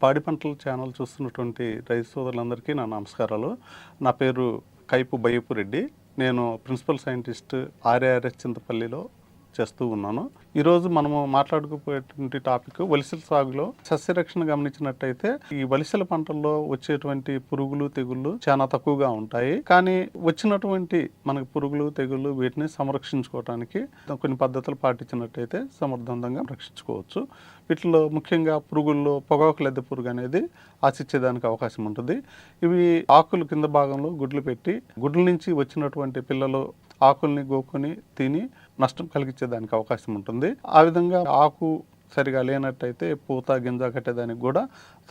పాడి పంటల ఛానల్ చూస్తున్నటువంటి రైతు సోదరులందరికీ నా నమస్కారాలు. నా పేరు కైపు బయ్యపు రెడ్డి. నేను ప్రిన్సిపల్ సైంటిస్ట్ ఆర్ఏఆర్ఎస్ చింతపల్లిలో చేస్తూ ఉన్నాను. ఈరోజు మనము మాట్లాడుకుపోయేటువంటి టాపిక్ వలిసల సాగులో సస్యరక్షణ గమనించినట్టయితే ఈ వలిసల పంటల్లో వచ్చేటువంటి పురుగులు తెగుళ్ళు చాలా తక్కువగా ఉంటాయి. కానీ వచ్చినటువంటి మనకి పురుగులు తెగుళ్ళు వీటిని సంరక్షించుకోవడానికి కొన్ని పద్ధతులు పాటించినట్టయితే సమర్థవంతంగా రక్షించుకోవచ్చు. వీటిలో ముఖ్యంగా పురుగుల్లో పొగాకు లద్దె పురుగు అనేది ఆశించేదానికి అవకాశం ఉంటుంది. ఇవి ఆకులు కింద భాగంలో గుడ్లు పెట్టి గుడ్ల నుంచి వచ్చినటువంటి పిల్లలు ఆకుల్ని గోక్కుని తిని నష్టం కలిగించేదానికి అవకాశం ఉంటుంది. ఆ విధంగా ఆకు సరిగా లేనట్టయితే పూత గింజ కట్టేదానికి కూడా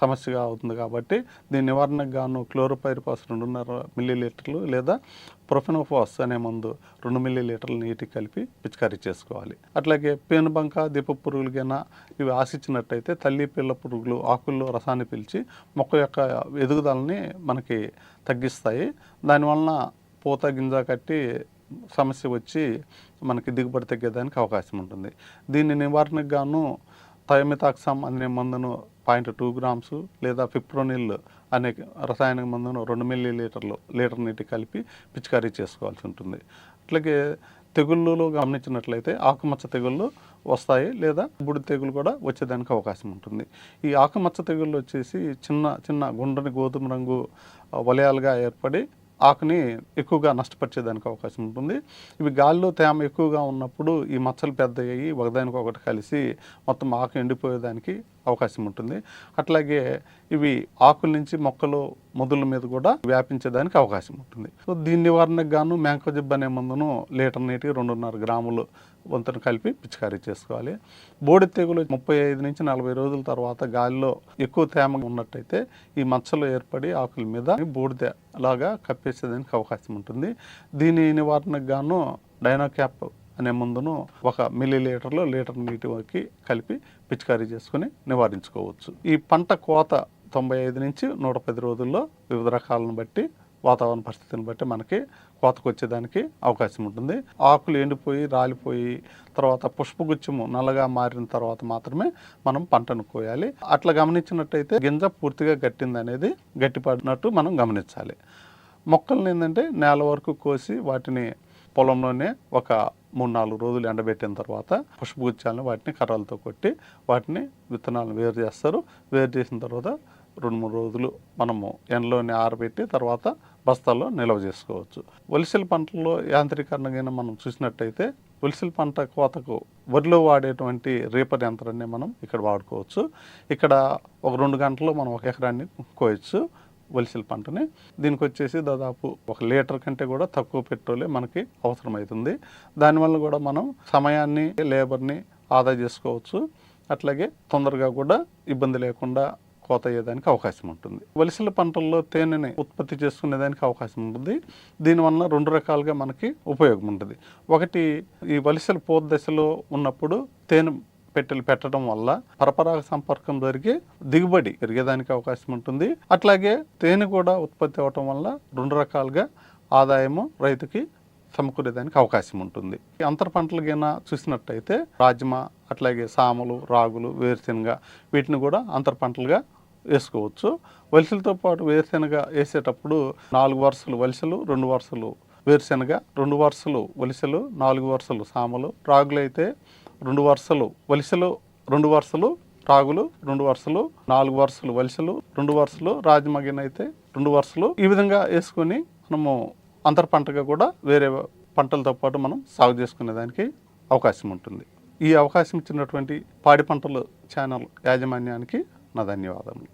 సమస్యగా అవుతుంది. కాబట్టి దీని నివారణకు గాను క్లోరోపైరిఫాస్ 2.5 మిల్లీలీటర్లు లేదా ప్రొఫెనోఫాస్ అనే మందు 2 మిల్లీలీటర్ల నీటికి కలిపి పిచికారీ చేసుకోవాలి. అట్లాగే పేనుబంక దీప పురుగులు గిన ఇవి ఆశించినట్టయితే తల్లి పిల్ల పురుగులు ఆకుల్లో రసాన్ని పీల్చి మొక్క యొక్క ఎదుగుదలని మనకి తగ్గిస్తాయి. దానివలన పూత గింజ కట్టి సమస్య వచ్చి మనకి దిగుబడి తగ్గేదానికి అవకాశం ఉంటుంది. దీన్ని నివారణకు గాను థయోమిథాక్సామ్ అనే మందును 0.2 గ్రామ్స్ లేదా ఫిప్రోనిల్ అనే రసాయనిక మందును 2 మిల్లీలీటర్లు లీటర్ నీటి కలిపి పిచికారీ చేసుకోవాల్సి ఉంటుంది. అట్లాగే తెగుళ్ళలో గమనించినట్లయితే ఆకుమచ్చ తెగుళ్ళు వస్తాయి లేదా బూడిద తెగులు కూడా వచ్చేదానికి అవకాశం ఉంటుంది. ఈ ఆకుమచ్చ తెగుళ్ళు వచ్చేసి చిన్న చిన్న గుండ్రని గోధుమ రంగు వలయాలుగా ఏర్పడి ఆకుని ఎక్కువగా నష్టపరిచేదానికి అవకాశం ఉంటుంది. ఇవి గాలిలో తేమ ఎక్కువగా ఉన్నప్పుడు ఈ మచ్చలు పెద్దయ్యి ఒకదానికొకటి కలిసి మొత్తం ఆకు ఎండిపోయేదానికి అవకాశం ఉంటుంది. అట్లాగే ఇవి ఆకుల నుంచి మొక్కలు మొదల మీద కూడా వ్యాపించేదానికి అవకాశం ఉంటుంది. సో దీని నివారణకు గాను మ్యాంకోజిబ్ అనే మందును లీటర్ నీటికి 2.5 గ్రాములు వంతును కలిపి పిచికారీ చేసుకోవాలి. బూడిద తెగులు 35 నుంచి 40 రోజుల తర్వాత గాలిలో ఎక్కువ తేమ ఉన్నట్టయితే ఈ మచ్చలు ఏర్పడి ఆకుల మీద బూడిద లాగా కప్పేసేదానికి అవకాశం ఉంటుంది. దీని నివారణకు గాను డైనోక్యాప్ అనే మందును 1 మిల్లీలీటర్లో లీటర్ నీటికి కలిపి పిచికారీ చేసుకుని నివారించుకోవచ్చు. ఈ పంట కోత 95 నుంచి 110 రోజుల్లో వివిధ రకాలను బట్టి వాతావరణ పరిస్థితిని బట్టి మనకి కోతకు వచ్చేదానికి అవకాశం ఉంటుంది. ఆకులు ఎండిపోయి రాలిపోయి తర్వాత పుష్పగుచ్చము నల్లగా మారిన తర్వాత మాత్రమే మనం పంటను కోయాలి. అట్లా గమనించినట్టయితే గింజ పూర్తిగా గట్టింది అనేది గట్టిపడినట్టు మనం గమనించాలి. మొక్కలను ఏంటంటే నేల వరకు కోసి వాటిని పొలంలోనే ఒక 3-4 రోజులు ఎండబెట్టిన తర్వాత పుష్పగుచ్చాలను వాటిని కర్రలతో కొట్టి వాటిని విత్తనాలను వేరు చేస్తారు. వేరు చేసిన తర్వాత 2-3 రోజులు మనము ఎండలోనే ఆరబెట్టి తర్వాత బస్తాల్లో నిల్వ చేసుకోవచ్చు. వలిసల పంటల్లో యాంత్రీకరణగా మనం చూసినట్టయితే వలిసల పంట కోతకు వరిలో వాడేటువంటి రీపర్ యంత్రాన్ని మనం ఇక్కడ వాడుకోవచ్చు. ఇక్కడ ఒక 2 గంటల్లో మనం 1 ఎకరాన్ని కోయచ్చు వలిసల పంటని. దీనికి వచ్చేసి దాదాపు 1 లీటర్ కంటే కూడా తక్కువ పెట్రోలే మనకి అవసరమవుతుంది. దానివల్ల కూడా మనం సమయాన్ని లేబర్ని ఆదా చేసుకోవచ్చు. అట్లాగే తొందరగా కూడా ఇబ్బంది లేకుండా కోత అయ్యేదానికి అవకాశం ఉంటుంది. వలిసల పంటల్లో తేనెని ఉత్పత్తి చేసుకునేదానికి అవకాశం ఉంటుంది. దీనివల్ల 2 రకాలుగా మనకి ఉపయోగం ఉంటుంది. ఒకటి, ఈ వలిసల పూత దశలో ఉన్నప్పుడు తేనె పెట్టెలు పెట్టడం వల్ల పరపరాగ సంపర్కం జరిగి దిగుబడి పెరిగేదానికి అవకాశం ఉంటుంది. అట్లాగే తేనె కూడా ఉత్పత్తి అవ్వటం వల్ల 2 రకాలుగా ఆదాయము రైతుకి సమకూరేదానికి అవకాశం ఉంటుంది. అంతర పంటలు గిన చూసినట్టయితే రాజ్మా అట్లాగే సామలు రాగులు వేరుశెనగ వీటిని కూడా అంతర పంటలుగా వేసుకోవచ్చు. వలిసలతో పాటు వేరుశెనగ వేసేటప్పుడు 4 వరుసలు వలిసలు 2 వరుసలు వేరుశెనగ 2 వరుసలు వలిసలు 4 వరుసలు సామలు రాగులు అయితే 2 వరుసలు వలిసలు 2 వరుసలు రాగులు 2 వరుసలు 4 వరుసలు వలిసలు 2 వరుసలు రాజమగిన అయితే 2 వరుసలు ఈ విధంగా వేసుకొని మనము అంతర పంటగా కూడా వేరే పంటలతో పాటు మనం సాగు చేసుకునేదానికి అవకాశం ఉంటుంది. ఈ అవకాశం ఇచ్చినటువంటి పాడి పంటలు ఛానల్ యాజమాన్యానికి నా ధన్యవాదములు.